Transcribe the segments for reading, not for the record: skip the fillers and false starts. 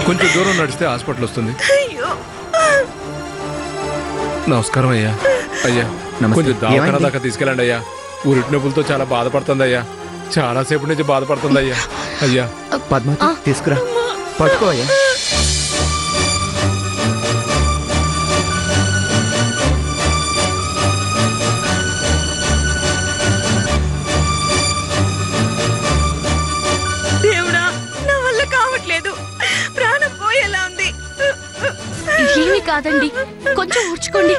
కొంచెం దూరం నడిస్తే హాస్పిటల్ వస్తుంది. నమస్కారం అయ్యా. అయ్యా కొంచెం దవాఖానా దాకా తీసుకెళ్ళండి అయ్యా. ఊరిటి నొప్పులతో చాలా బాధపడుతుంది అయ్యా. చాలా సేపు నుంచి బాధపడుతుంది అయ్యా. అయ్యా పద్మావతి తీసుకురా, పట్టుకో అయ్యా. దేవుడా, నా వల్ల కావట్లేదు, ప్రాణం పోయేలా ఉంది. ఏమీ కాదండి, కొంచెం ఊర్చుకోండి.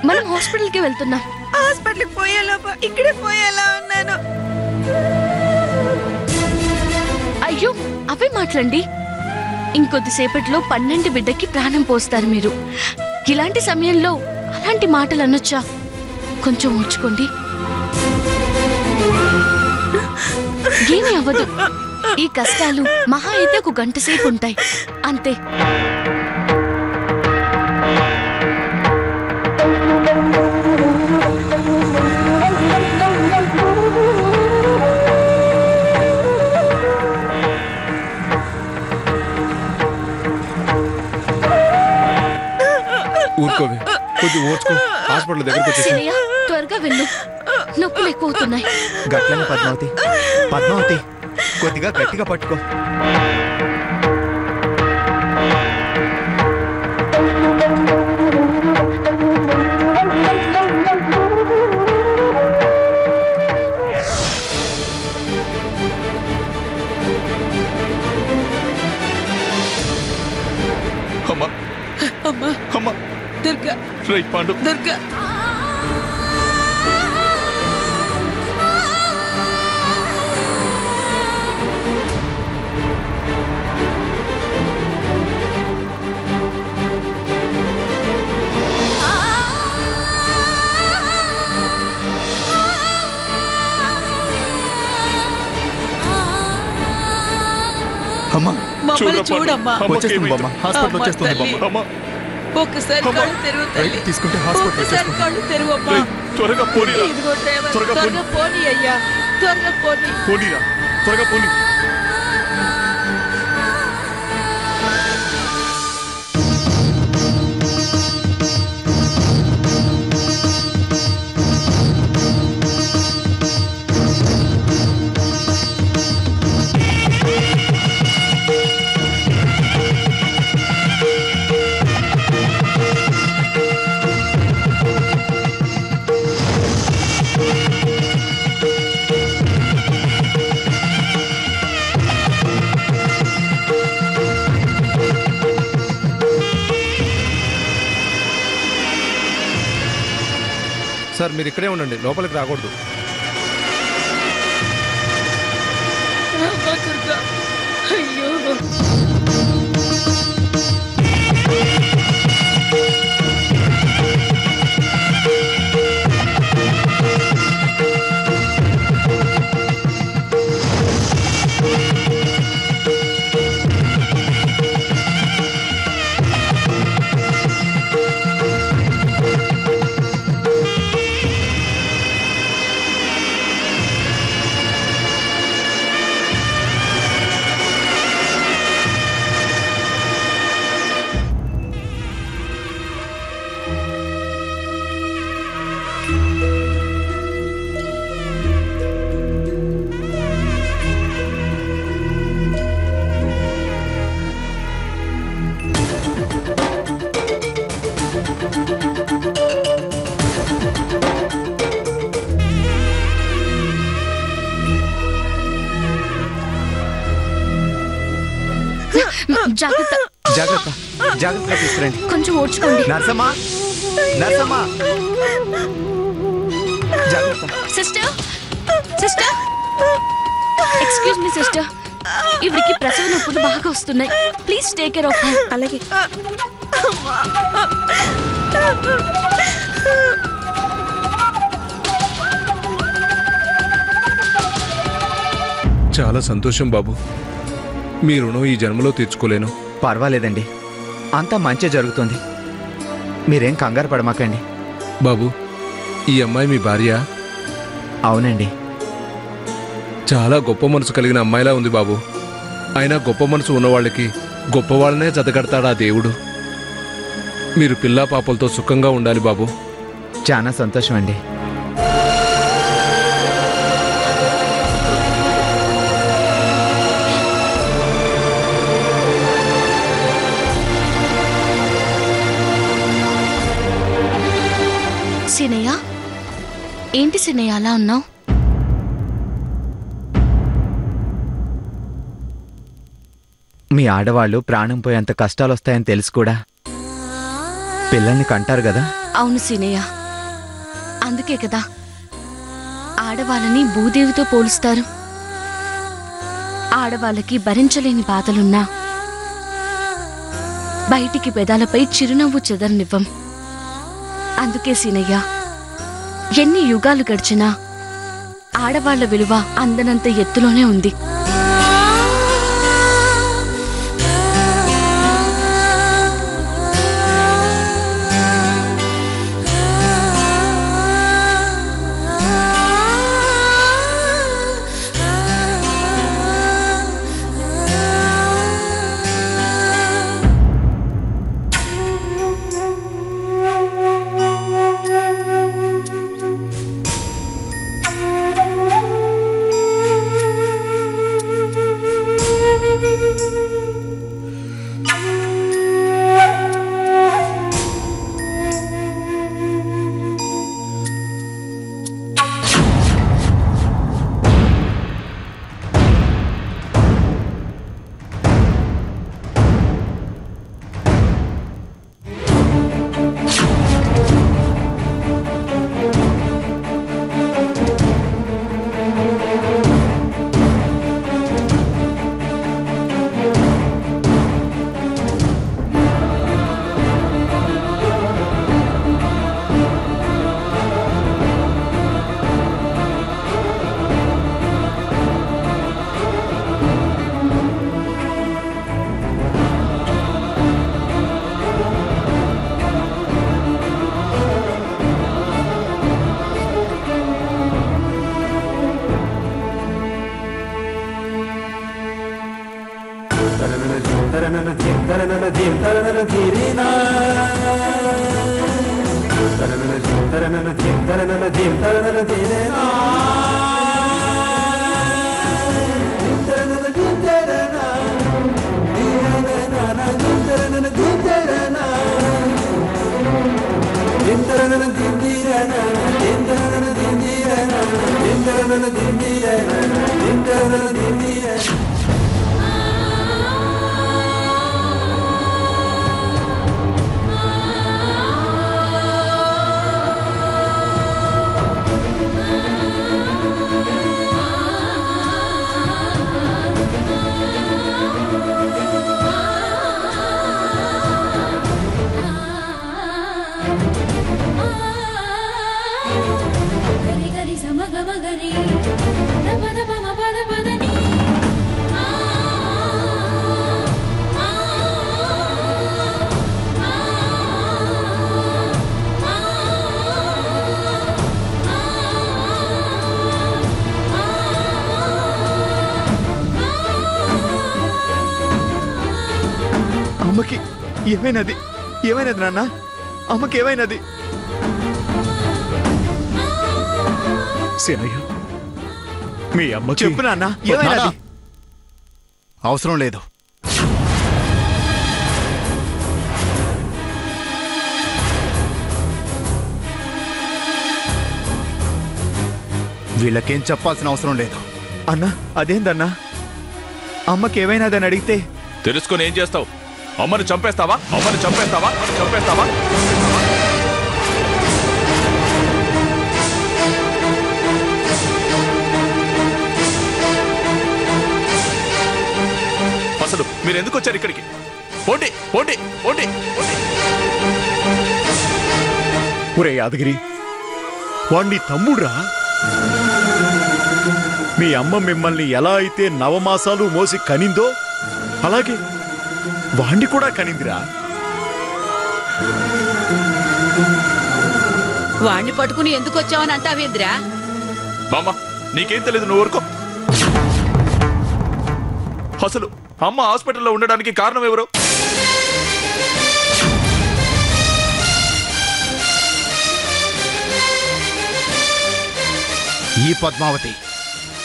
మనం హాస్పిటల్కి వెళ్తున్నాం. హాస్పిటల్కి పోయేలోపు ఇక్కడే పోయేలా ఉన్నాను. అయ్యో అవే మాట్లాడండి. ఇంకొద్దిసేపట్లో 12 బిడ్డకి ప్రాణం పోస్తారు మీరు. ఇలాంటి సమయంలో అలాంటి మాటలు అనొచ్చా? కొంచెం ఊర్చుకోండి. ఏమీ అవ్వదు. ఈ కష్టాలు మహా అయితే 1 గంట సేపు ఉంటాయి, అంతే. ఊరుకోవే, కొంచెం ఓర్చుకో. హాస్పిటల్ దగ్గరికి వచ్చేసి త్వరగా వెళ్ళు, నొప్పులు ఎక్కువ అవుతున్నాయి. గట్లనే పద్మావతి, పద్మావతి కొద్దిగా గట్టిగా పట్టుకో. అమ్మా అమ్మా అమ్మా, దుర్గా, రైట్ పాండు, దుర్గా. అమ్మా చూడమ్మా, వచ్చేస్తుంది బామ్మ, హాస్పిటల్ వచ్చేస్తుంది బామ్మ. ఒక్కసారి కళ్ళు తెరువు తల్లి. తీసుకుంటే హాస్పిటల్ ఒక్కసారి కళ్ళు తెరువమ్మా. త్వరగా పోనీ, ఇదిగో డ్రైవర్, త్వరగా పోనీ అయ్యా, త్వరగా పోనీ. పోనీరా, త్వరగా పోనీ. సార్ మీరు ఇక్కడే ఉండండి, లోపలికి రాకూడదు. అయ్యో జాగ్రత్త. జాగ్రత్త, జాగ్రత్తగా తీసుకురండి. కొంచెం ఓడ్చుకోండి. నర్సమ్మా, నర్సమ్మా, జాగ్రత్త. Sister, sister, excuse me sister, ఇవిడికి ప్రసవ నొప్పులు బాగా వస్తున్నాయి. Please take care of her. అలాగే. చాలా సంతోషం బాబు. మీ రుణం ఈ జన్మలో తీర్చుకోలేను. పర్వాలేదండి, అంతా మంచి జరుగుతుంది. మీరేం కంగారు పడమాకండి. బాబు, ఈ అమ్మాయి మీ భార్య? అవునండి. చాలా గొప్ప మనసు కలిగిన అమ్మాయిలా ఉంది బాబు. అయినా గొప్ప మనసు ఉన్నవాళ్ళకి గొప్ప వాళ్ళనే జతకడతాడా దేవుడు. మీరు పిల్లా పాపలతో సుఖంగా ఉండాలి బాబు. చాలా సంతోషం అండి. సినయ్య, ఏంటి సినయ్య అలా ఉన్నావు? మీ ఆడవాళ్ళు ప్రాణం పోయేంత కష్టాలు వస్తాయని తెలుసు కూడా పిల్లల్ని కంటారు కదా. అవును సినయ్య, అందుకే కదా ఆడవాళ్ళని భూదేవితో పోలుస్తారు. ఆడవాళ్ళకి భరించలేని బాధలున్నా బయటికి పెదాలపై చిరునవ్వు చెదరనివ్వం. అందుకే సీనయ్య, ఎన్ని యుగాలు గడిచినా ఆడవాళ్ల విలువ అందనంత ఎత్తులోనే ఉంది. అమ్మకి ఏమైనది? ఏమైనది నాన్న? అమ్మకి ఏమైనది? సీనయ్య, మీ అమ్మకి చెప్పు నాన్న, ఏమైనది? అవసరం లేదు. వీళ్ళకేం చెప్పాల్సిన అవసరం లేదు. అన్నా, అదేందన్నా? అమ్మకి ఏమైనాదని అడిగితే తెలుసుకొని ఏం చేస్తావు? అమ్మని చంపేస్తావా? అమ్మని చంపేస్తావా? చంపేస్తావా? అసలు మీరు ఎందుకు వచ్చారు ఇక్కడికి? పోండి పోండి పోండి పోండి. ఒరే యాదగిరి, వాణ్ణి తమ్ముడ్రా. మీ అమ్మ మిమ్మల్ని ఎలా అయితే నవమాసాలు మోసి కనిందో అలాగే వాణ్ణి కూడా కనిందిరా. వాణ్ణి పట్టుకుని ఎందుకు వచ్చావని అంటావేంద్రా? బామ్మ, నీకేం తెలియదు, నువ్వు ఊరుకో. అసలు అమ్మ హాస్పిటల్లో ఉండడానికి కారణం ఎవరు?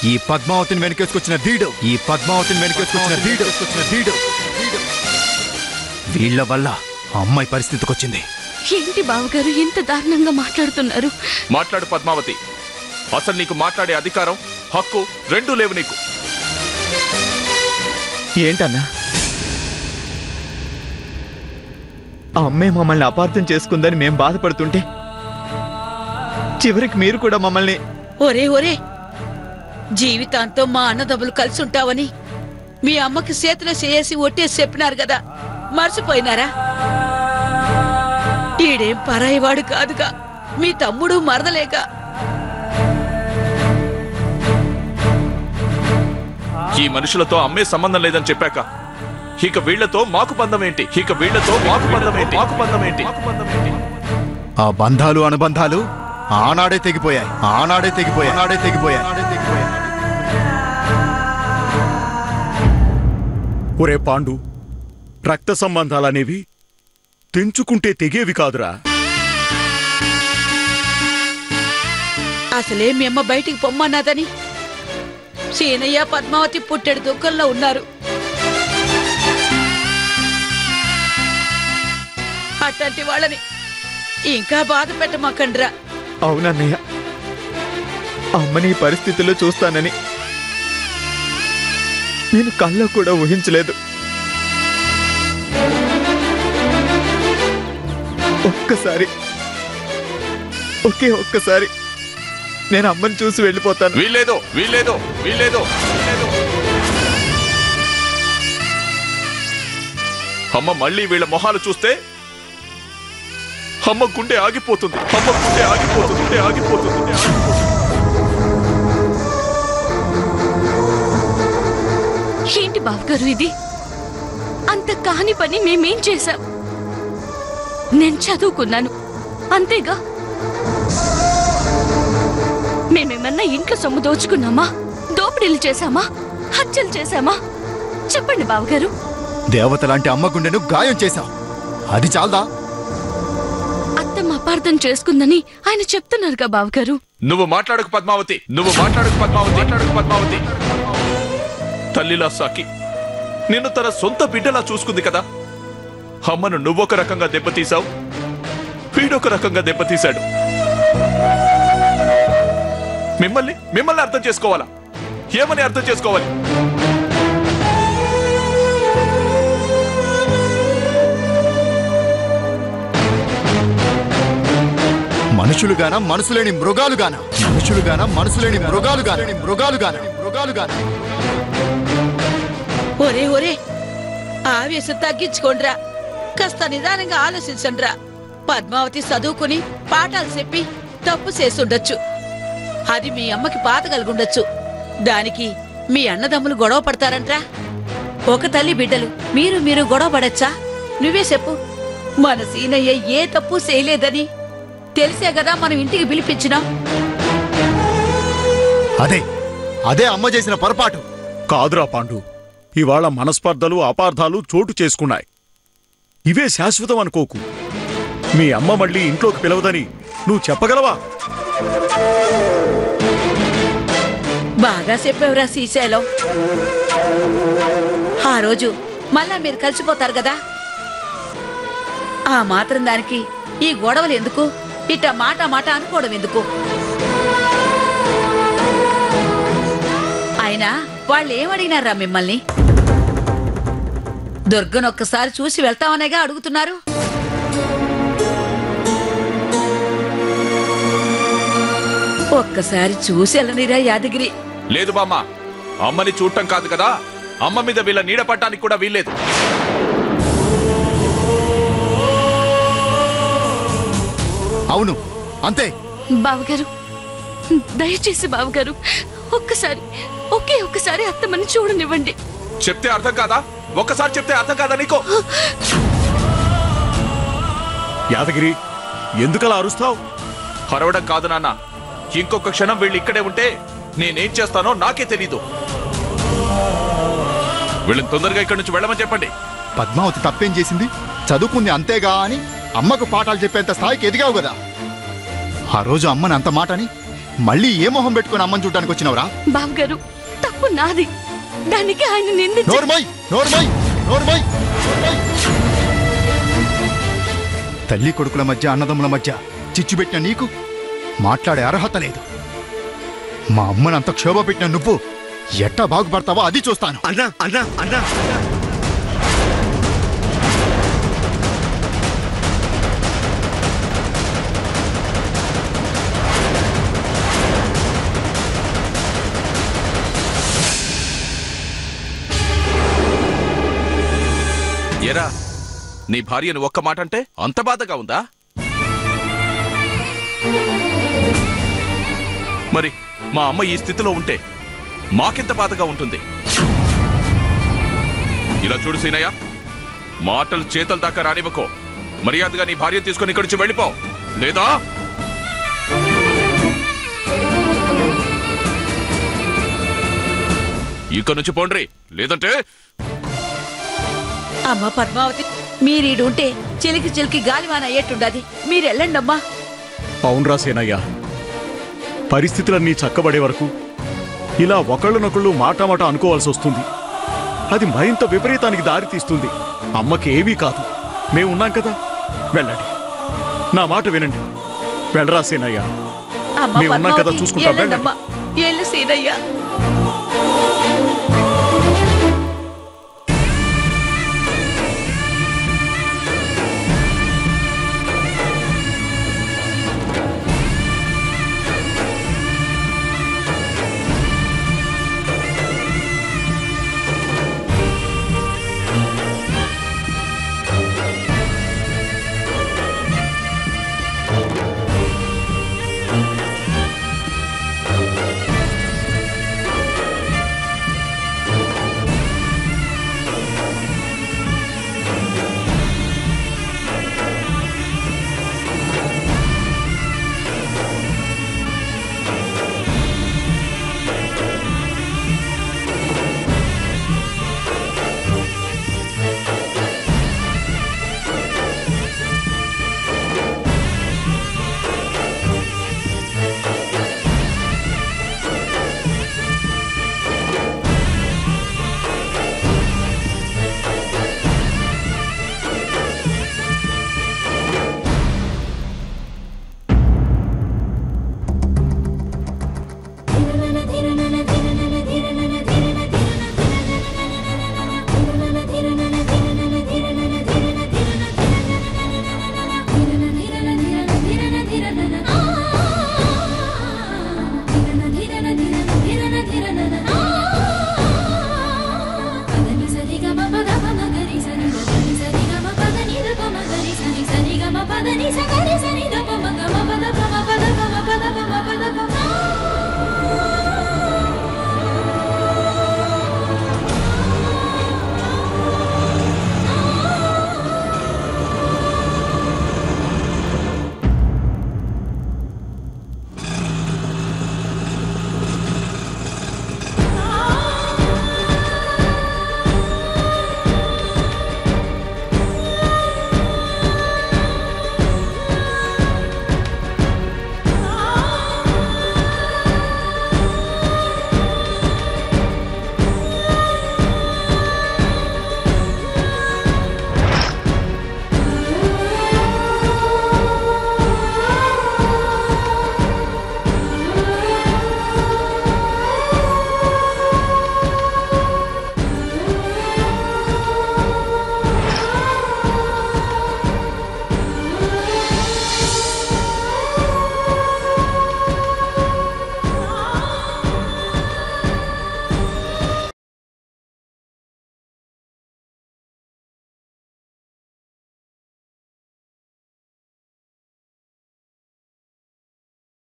ఈ పద్మావతిని వెనకేసుకొచ్చిన దీడు, వీళ్ళ వల్ల అమ్మాయి పరిస్థితికి వచ్చింది. ఏంటి బావగారు ఇంత దారుణంగా మాట్లాడుతున్నారు? మాట్లాడు పద్మావతి. అసలు నీకు మాట్లాడే అధికారం, హక్కు రెండూ లేవు నీకు. ఏంటన్నా? ఆ అమ్మే మమ్మల్ని అపార్థం చేసుకుందని మేం బాధపడుతుంటే చివరికి మీరు కూడా మమ్మల్ని... ఒరే ఒరే, జీవితాంతో మా అన్నదమ్ములు కలిసి ఉంటావని మీ అమ్మకి చేతిలో చేసి ఒట్టేసి చెప్పినారు కదా, మర్చిపోయినారా? ఈడేం పరాయివాడు కాదుగా, మీ తమ్ముడు మరదలేగా. ఈ మనుషులతో అమ్మే సంబంధం లేదని చెప్పాక ఇక వీళ్లతో మాకు బంధం ఏంటి? ఆ బంధాలు అనుబంధాలు ఆనాడే తెగిపోయాయి. ఒరే పాండు, రక్త సంబంధాలనేవి తెంచుకుంటే తెగేవి కాదురా. అసలే మీ అమ్మ బయటికి పొమ్మన్నదని సీనయ్య పద్మావతి పుట్టెడు దుఃఖంలో ఉన్నారు. అట్లాంటి వాళ్ళని ఇంకా బాధ పెట్టమాకండ్రా. అవునన్నయ్య, అమ్మని ఈ పరిస్థితుల్లో చూస్తానని నేను కల్లో కూడా ఊహించలేదు. ఒక్కసారి నేను అమ్మని చూసి వెళ్ళిపోతాను. వీల్లేదు. అమ్మ మళ్ళీ వీళ్ళ మొహాలు చూస్తే అమ్మ గుండె ఆగిపోతుంది. ఏంటి బావగారు ఇది? అంత కాని పని మేమేం చేశాం? నేను చదువుకున్నాను అంతేగా. మేమేమన్నా ఇంట్లో సొమ్ము దోచుకున్నామా? దోపిడీలు చేశామా? హత్యలు చేశామా? చెప్పండి బావగారు. దేవత లాంటి అమ్మ గుండెను గాయం చేశావు, అది చాలదా? అత్తమ్మ అపార్థం చేసుకుందని ఆయన చెప్తున్నారుగా బావగారు. నువ్వు మాట్లాడకు పద్మావతి. తల్లిలా సాకి నిన్ను తన సొంత బిడ్డలా చూసుకుంది కదా. అమ్మను నువ్వొక రకంగా దెబ్బతీశావు, వీడొక రకంగా దెబ్బతీశాడు. మిమ్మల్ని అర్థం చేసుకోవాలా? ఏమని అర్థం చేసుకోవాలి? మనుషులుగానా మనసులేని మృగాలుగానా? ఒరే ఒరే, ఆవేశం తగ్గించుకోండ్రా, కాస్త నిదానంగా ఆలోచించండ్రా. పద్మావతి చదువుకుని పాఠాలు చెప్పి తప్పు చేసుండొచ్చు, అది మీ అమ్మకి బాధ కలుగుండొచ్చు. దానికి మీ అన్నదమ్ములు గొడవ పడతారంట్రా? ఒక తల్లి బిడ్డలు మీరు గొడవ పడచ్చా? నువ్వే చెప్పు. మన సీనయ్య ఏ తప్పు చేయలేదని తెలిసే కదా మనం ఇంటికి పిలిపించినాం. అదే అమ్మ చేసిన పొరపాటు. కాదురా పాండు, ఇవాళ మనస్పర్ధలు అపార్థాలు చోటు చేసుకున్నాయి. ఇవే శాశ్వతం అనుకోకు. మీ అమ్మ మళ్ళీ ఇంట్లోకి పిలవదని నువ్వు చెప్పగలవా? బాగా చెప్పావురా శ్రీశైలం. ఆ రోజు మళ్ళా మీరు కలిసిపోతారు కదా, ఆ మాత్రం దానికి ఈ గొడవలు ఎందుకు? ఇట్ట మాట అనుకోవడం ఎందుకు? అయినా వాళ్ళు ఏమడిగినారా మిమ్మల్ని? దుర్గనొక్కసారి చూసి వెళ్తామనేగా అడుగుతున్నారు. ఒక్కసారి చూసి వెళ్ళనిరా యాదగిరి. లేదు బామ్మ, అమ్మని చూడటం కాదు కదా, అమ్మ మీద వీళ్ళ నీడ పట్టడానికి కూడా వీల్లేదు. అవును, అంతే. బావగారు, దయచేసి బావగారు ఒక్కసారి అత్తమ్మని చూడనివ్వండి. చెప్తే అర్థం కాదా? ఒక్కసారి చెప్తే అర్థం కాదా నీకో? యాదగిరి, ఎందుకలా అరుస్తావు? అరవడం కాదు నాన్న, ఇంకొక క్షణం వీళ్ళు ఇక్కడే ఉంటే నేనేం చేస్తానో నాకే తెలీదు. వీళ్ళని తొందరగా ఇక్కడి నుంచి వెళ్ళమని చెప్పండి. పద్మావతి తప్పేం చేసింది? చదువుకుంది అంతేగా అని అమ్మకు పాఠాలు చెప్పేంత స్థాయికి ఎదిగావు కదా. ఆ రోజు అమ్మని అంత మాటని మళ్ళీ ఏ మొహం పెట్టుకుని అమ్మని చూడడానికి వచ్చినవరా? బావగారు, తప్పు నాది. దానికి ఆయన నిందించి నోర్మై నోర్మై నోర్మై తల్లి కొడుకుల మధ్య, అన్నదమ్ముల మధ్య చిచ్చు పెట్టిన నీకు మాట్లాడే అర్హత లేదు. మా అమ్మని అంత క్షోభ పెట్టిన నువ్వు ఎట్టా బాగుపడతావో అది చూస్తాను. అన్నా అన్నా అన్నా ఎరా, నీ భార్యను ఒక్క మాట అంటే అంత బాధగా ఉందా? మరి మా అమ్మ ఈ స్థితిలో ఉంటే మాకెంత బాధగా ఉంటుంది? ఇలా చూడు సీనయ్య, మాటలు చేతల దాకా రానివ్వకో. మర్యాదగా నీ భార్య తీసుకొని ఇక్కడి నుంచి వెళ్ళిపో, లేదా ఇక్కడి నుంచి పోండ్రి, లేదంటే. అమ్మ పద్మావతి, మీరీడుంటే చిలికి చిలికి గాలివాన అయ్యేట్టుండది. మీరెళ్ళండమ్మా. అవునరా సేనయ్య, పరిస్థితులన్నీ చక్కబడే వరకు ఇలా ఒకళ్ళనొకళ్ళు మాటామాట అనుకోవాల్సి వస్తుంది. అది మరింత విపరీతానికి దారి తీస్తుంది. అమ్మకి ఏమీ కాదు, మేమున్నాం కదా. వెళ్ళండి, నా మాట వినండి. వెళ్ళరా సేనయ్య, అమ్మ మేమున్నాం కదా, పద్మావతి, చూసుకుంటాం. వెళ్ళండి. వెళ్ళండమ్మా. ఎల్లు సీనయ్య.